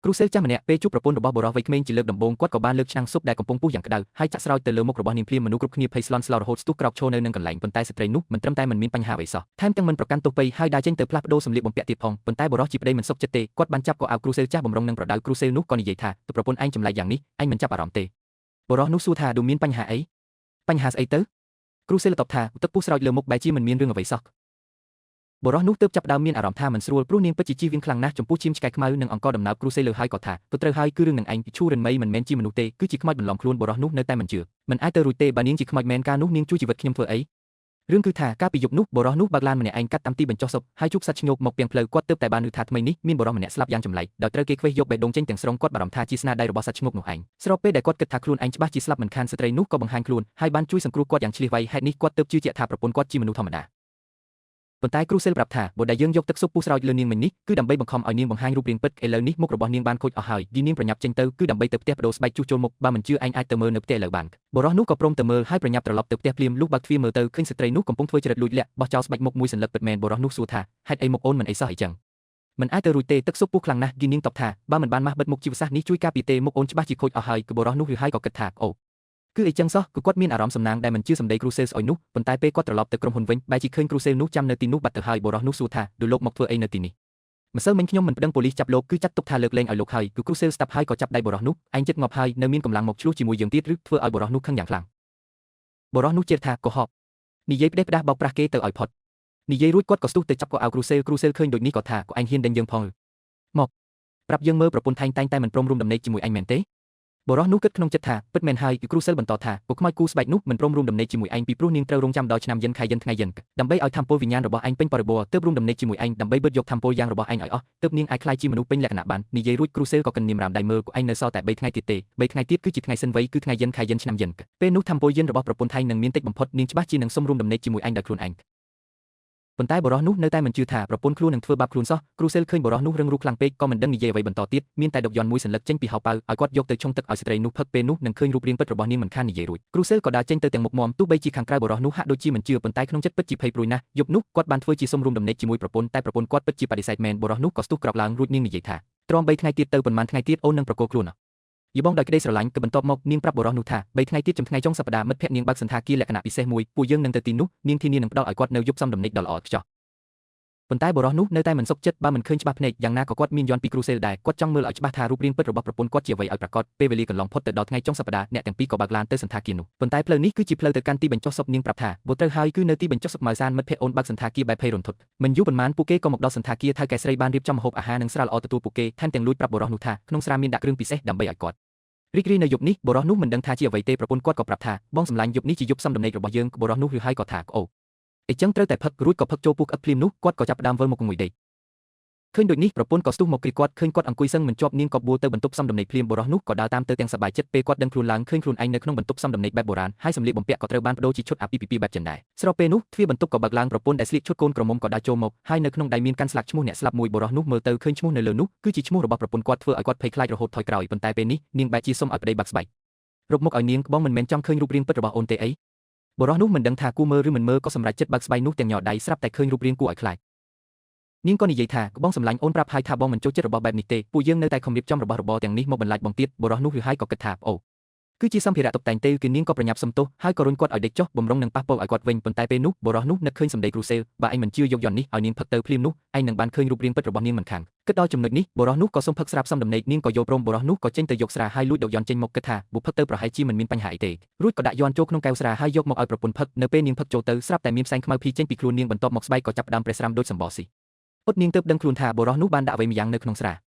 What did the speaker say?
គ្រូសេលចាស់ម្នាក់ពេលជួបប្រពន្ធរបស់បុរសវ័យក្មេងជាលើកដំបូងគាត់ក៏បានលើកឆ្នាំងស៊ុបដែលកំពុងពុះយ៉ាងក្តៅហើយចាក់ស្រោចទៅលើមុខរបស់នាងភ្លាមមនុស្សគ្រប់គ្នាភ័យស្លន់ស្លោរហូតស្ទុះក្រោកឈរនៅនឹងកន្លែងប៉ុន្តែស្ត្រីនោះមិនត្រឹមតែមិនមានបញ្ហាអ្វីសោះថែមទាំងមិនប្រកាន់ទោសពៃហើយដើរចេញទៅផ្លាស់ប្ដូរសម្លៀកបំពាក់ទៀតផងប៉ុន្តែបុរសជាប្តីមិនសុខចិត្តទេគាត់បានចាប់កោអាវគ្រូសេលចាស់បំរុងនឹងប្រដៅគ្រូសេលនោះក៏និយាយថាទៅប្រពន្ធឯងចម្លែកយ៉ាងនេះឯងមិនចាប់អារម្មណ៍ទេបុរសនោះសួរថាดูមានបញ្ហាអីបញ្ហាស្អីទៅគ្រូសេលតបថាទឹកពុះស្រោចលើមុខបែរជាមិនមានរឿងអ្វីសោះបុរសនោះទើបចាប់ដើមមានអារម្មណ៍ថាមិនស្រួលព្រោះនាងពិតជាជៀសវាងខ្លាំងណាស់ចំពោះឈាមឆ្កែខ្មៅនិងអង្គដំណើបគ្រូសេលលើហើយក៏ថាទៅត្រូវហើយគឺរឿងនឹងឯងឈូរិនមីមិនមែនជាមនុស្សទេគឺជាខ្មោចបន្លំខ្លួនបុរសនោះនៅតែមិនជឿមិនអាចទៅរួចទេបើនាងជាខ្មោចមែនការនោះនាងជួយជីវិតខ្ញុំធ្វើអីរឿងគឺថាកាលពីយប់នោះបុរសនោះបើកឡានម្នាក់ឯងកាត់តាមទីបញ្ចុះស៊ុបហើយជួបសត្វឆ្ញោកមកពីងផ្លូវគាត់ទើបតែបានឮថាថ្មីនេះមានបុរសម្នាក់ស្លាប់យ៉ាងចម្លែកដោយត្រូវគេខ្វេះយកបេះដូងចេញទាំងស្រុងគាត់បារម្ភថាជាស្នាដៃរបស់សត្វឆ្ញោកនោះឯងស្របពេលដែលគាត់គិតថាខ្លួនឯងច្បាស់ជាស្លាប់មិនខានស្ត្រីនោះក៏បង្ហាញខ្លួនហើយបានជួយសង្គ្រោះគាត់យ៉ាងឆ្លៀសវៃហេតុនេះគាត់ទើបជឿជាក់ថាប្រពន្ធគាត់ជាមនុស្សធម្មតាប៉ុន្តែគ្រូសេលប្រាប់ថាបើដែលយើងយកទឹកស៊ុបពុះស្រោចលើនាងមិញនេះគឺដើម្បីបង្ខំឲ្យនាងបង្ហាញរូបរាងពិតឥឡូវនេះមុខរបស់នាងបានខូចអស់ហើយនាងប្រញាប់ចេញទៅគឺដើម្បីទៅផ្ទះបដូរស្បែកជួសជុលមុខបើមិនជឿឯងអាចទៅមើលនៅផ្ទះឥឡូវបានបុរសនោះក៏ព្រមទៅមើលហើយប្រញាប់ត្រឡប់ទៅផ្ទះភ្លាមលុះបើកទ្វារមើលទៅឃើញស្ត្រីនោះកំពុងធ្វើចរិតលួចលាក់បោះចោលស្បែកមុខមួយសន្លឹកពិតមែនបុរសនោះសួរថាហេតុអីមុខអូនមិនអីសោះអីចឹងមិនអាចទៅរួចទេទឹកស៊ុបពុះខ្លាំងណាស់យីនាងតបថាបើមិនបានម៉ាស់បិទមុខជីវសាស្ត្រនេះជួយការពារទេមុខអូនច្បាស់ជាខូចអស់ហើយគឺបុរសនោះឬហើយក៏គិតថាអូគឺអីចឹងសោះគឺគាត់មានអារម្មណ៍សំណាងដែលមិនជឿសម្ដីគ្រូសេលស្អុយនោះប៉ុន្តែពេលគាត់ត្រឡប់ទៅក្រុមហ៊ុនវិញបែរជាឃើញគ្រូសេលនោះចាំនៅទីនោះបាត់ទៅហើយបុរសនោះសួរថាดูលោកមកធ្វើអីនៅទីនេះម្សិលមិញខ្ញុំមិនប្តឹងប៉ូលីសចាប់លោកគឺចាត់ទុកថាលើកលែងឲ្យលោកហើយគឺគ្រូសេលស្ដាប់ហើយក៏ចាប់ដៃបុរសនោះឯងចិត្តងាប់ហើយនៅមានកម្លាំងមកឆ្លោះជាមួយយើងទៀតឬធ្វើឲ្យបុរសនោះខឹងយ៉ាងខ្លាំងបុរសនោះជេរថាកុហកនិយាយផ្ដេសផ្ដាស់បោកប្រាស់គេទៅឲ្យផុតនិយាយរួចគាត់ក៏ស្ទុះទៅចាប់កោអាវគ្រូសេលឃើញដូចនេះក៏ថាក៏ឯងហ៊ានដេញយើងផងមកប្រាប់យើងមើលប្រពន្ធតែងតែមិនព្រមរួមដំណេកជាមួយឯងមែនទេបុរសនោះគិតក្នុងចិត្តថាពិតមែនហើយគឺគ្រូសេលបន្តថាពួកខ្មោចគូស្បែកនោះមិនព្រមរួមដំណេកជាមួយឯងពីព្រោះនាងត្រូវរងចាំដល់ឆ្នាំយិនខែយិនថ្ងៃយិនដើម្បីឲ្យធម្មពលវិញ្ញាណរបស់ឯងពេញបរិបូរណ៍ទើបរួមដំណេកជាមួយឯងដើម្បីបិទយកធម្មពលយ៉ាងរបស់ឯងឲ្យអស់ទើបនាងអាចក្លាយជាមនុស្សពេញលក្ខណៈបាននិយាយរួចគ្រូសេលក៏កិននាមរាមដៃមើលក៏ឯងនៅសល់តែ3ថ្ងៃទៀតទេ3ថ្ងៃទៀតគឺជាថ្ងៃសិនវ័យគឺថ្ងៃយិនខែយិនឆ្នាំយិនពេលនោះធម្មពលយិនរបស់ប្រពន្ធថៃនឹងមានតិចបំផុតនាងច្បាស់ជានឹងសុំរួមដំណេកជាមួយឯងដោយខ្លួនឯងប៉ុន្តែបុរសនោះនៅតែមិនជឿថាប្រពន្ធខ្លួននឹងធ្វើបាបខ្លួនសោះគ្រូសេលឃើញបុរសនោះរឹងរូសខ្លាំងពេកក៏មិនដឹងនិយាយអ្វីបន្តទៀតមានតែដកយន្តមួយសន្លឹកចេញពីហោប៉ៅឲ្យគាត់យកទៅឆុងទឹកឲ្យស្ត្រីនោះផឹកពេលនោះនឹងឃើញរូបរាងពិតរបស់នាងមិនខាននិយាយរួចគ្រូសេលក៏ដើរចេញទៅទាំងមុខមាំទោះបីជាខាងក្រៅបុរសនោះហាក់ដូចជាមិនជឿប៉ុន្តែក្នុងចិត្តពិតជាភ័យព្រួយណាស់យប់នោះគាត់បានធ្វើជាសុំរួមដំណេកជាមួយប្រពន្ធតែប្រពន្ធគាត់ពិតជាបដិសេធមែនបុរសនោះក៏ស្ទុះក្រោកឡើងរួចនាងនិយាយថាទ្រាំ3ថ្ងៃទៀតទៅប៉ុន្មានថ្ងៃទៀតអូននឹងប្រកល់ខ្លួនយីបងដោយក្តីស្រឡាញ់ក៏បន្ទាប់មកនាងប្រាប់បុរសនោះថា3ថ្ងៃទៀតចំថ្ងៃចុងសប្តាហ៍មិត្តភក្តិនាងបើកសន្តាគារលក្ខណៈពិសេសមួយពួកយើងនឹងទៅទីនោះនាងធានានឹងផ្ដល់ឲ្យគាត់នៅយប់សំដំណេកដ៏ល្អខ្ចោះប៉ុន្តែបុរសនោះនៅតែមិនសុខចិត្តបើមិនឃើញច្បាស់ភ្នែកយ៉ាងណាក៏គាត់មានយន់ពីគ្រូសេលដែរគាត់ចង់មើលឲ្យច្បាស់ថារូបរាងពិតរបស់ប្រពន្ធគាត់ជាអ្វីឲ្យប្រាកដពេលវេលាកន្លងផុតទៅដល់ថ្ងៃចុងសប្តាហ៍អ្នកទាំងពីរក៏បើកឡានទៅសន្តាគារនោះប៉ុន្តែផ្លូវនេះគឺជាផ្លូវទៅកាន់ទីបញ្ចុះស៊ុបនាងប្រាប់ថាបើត្រូវហើយគឺនៅទីបញ្ចុះស៊ុបម៉ៅសានមិត្តភក្តិអូនបើកសន្តាគារបែបភ័យរន្ធត់មិនយូរប៉ុន្មានពួកគេក៏មកដល់សន្តាគារថៅកែស្រីបានរៀបចំម្ហូបអាហារនិងស្រាល្អទទួលពួកគេថែមទាំងលួចប្រាប់បុរសនោះថាក្នុងស្រាមានដាក់គ្រឿងពិសេសដើម្បីឲ្យគាត់រីករាយនៅយប់នេះបុរសនោះមិនដឹងថាជាអ្វីទេប្រពន្ធគាត់ក៏ប្រាប់ថាបងសម្លាញ់យប់នេះជាយប់សំដំណេករបស់យើងបុរសនោះឬហើយក៏ថាអូអញ្ចឹងត្រូវតែផឹករួចក៏ផឹកចូលពោះក្អឹកភ្លាមនោះគាត់ក៏ចាប់ផ្ដើមវិលមកងុយដេកឃើញដូចនេះប្រពន្ធក៏ស្ទុះមកគ្រីគាត់ឃើញគាត់អង្គុយសឹងមិនជាប់នាងក៏បួលទៅបន្ទប់សំដំណេកភ្លាមបុរសនោះក៏ដើរតាមទៅទាំងសប្បាយចិត្តពេលគាត់ដឹងខ្លួនឡើងឃើញខ្លួនឯងនៅក្នុងបន្ទប់សំដំណេកបែបបុរាណហើយសម្លៀកបំពាក់ក៏ត្រូវបានបដូរជាឈុតអាពាហ៍ពិពាហ៍បែបចិនដែរស្របពេលនោះទ្វារបន្ទប់ក៏បើកឡើងប្រពន្ធដែលស្លៀកឈុតកូនក្រមុំក៏ដើរចូលមកហើយនៅក្នុងដៃមានកាន់ស្លាកឈ្មោះអ្នកស្លាប់មួយបុរសនោះមើលទៅឃើញឈ្មោះនៅលើនោះគឺជាឈ្មោះរបស់ប្រពន្ធគាត់ធ្វើឲ្យគាត់ភ័យខ្លាចរហូតថយក្រោយប៉ុន្តែពេលនេះនាងបែរជាសុំឲ្យប្តីបាក់ស្បែករកមុខឲ្យនាងបងមិនមែនចង់ឃើញរូបរាងពិតរបស់អូនទេអីបុរសនោះមិនដឹងថាគួរមើលឬមិនមើលក៏សម្រេចចិត្តបាក់ស្បែកនោះទាំងញ័រដៃស្រាប់តែឃើញរូបរាងគួរឲ្យខ្លាចនាងក៏និយាយថាបងសម្លាញ់អូនប្រាប់ហើយថាបងមិនចូលចិត្តរបស់បែបនេះទេពួកយើងនៅតែខំរៀបចំរបស់របរទាំងនេះមកបន្លាចបងទៀតបុរសនោះឬហើយក៏គិតថាអូគឺជាសម្ភារៈតុបតែងទេគឺនាងក៏ប្រញាប់សុំទោសហើយក៏រុញគាត់ឲ្យដេកចុះបំរុងនឹងប៉ះពោឲ្យគាត់វិញប៉ុន្តែពេលនោះបុរសនោះនឹកឃើញសម្ដីគ្រូសេលបើឯងមិនជឿយកយន្តនេះឲ្យនាងផឹកទៅភ្លាមនោះឯងនឹងបានឃើញរូបរាងពិតរបស់នាងមិនខានគិតដល់ចំណុចនេះបុរសនោះក៏សុំផឹកស្រាប់សំដំណេកនាងក៏យល់ព្រមបុរសនោះក៏ចេញទៅយកស្រាហើយលួចដកយន្តចេញមកគិតថាបុផឹកទៅប្រហែលជាមិនមានបញ្ហាអីទេរួចក៏ដាក់យន្តចូលក្នុងកែវស្រាហើយយកមកឲ្យប្រពន្ធផឹកនៅពេលនាងផឹកចូលទៅស្រាប់តែមានផ្សែងខ្មៅភីចេញពីខ្លួននាងបន្ទាប់មកស្បែកក៏ចាប់ផ្ដើមប្រេះស្រាំដូចសម្បោសស៊ីអ៊ុតនាងទើបដឹងខ្លួនថាបុរសនោះបានដាក់អ្វីម្យ៉ាងនៅក្នុងស្រា